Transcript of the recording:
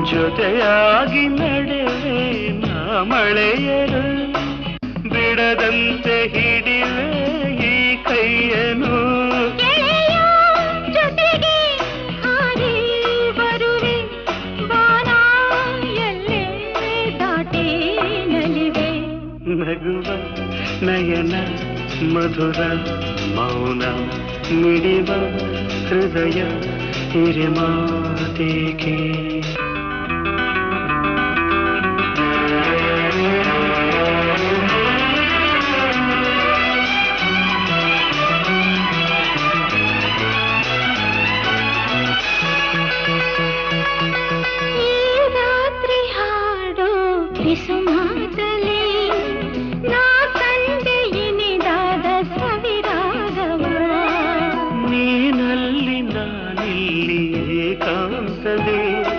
ಜೊತೆಯಾಗಿ ನಡೆವೆ ನಾ ಮಳೆಯರು ಬಿಡದಂತೆ ಹಿಡಿವೆ ಈ ಕೈಯನು ಜೊತೆಗೆ ಹಾರಿ ಬರುವೆ ಬಾನ ಎಲ್ಲೇ ದಾಟಿ ನಲಿವೆ ನಗುವ ನಯನ ಮಧುರ ಮೌನ ಮಿಡಿವ ಹೃದಯ ಹಿರಿಮಾತೇಕೆ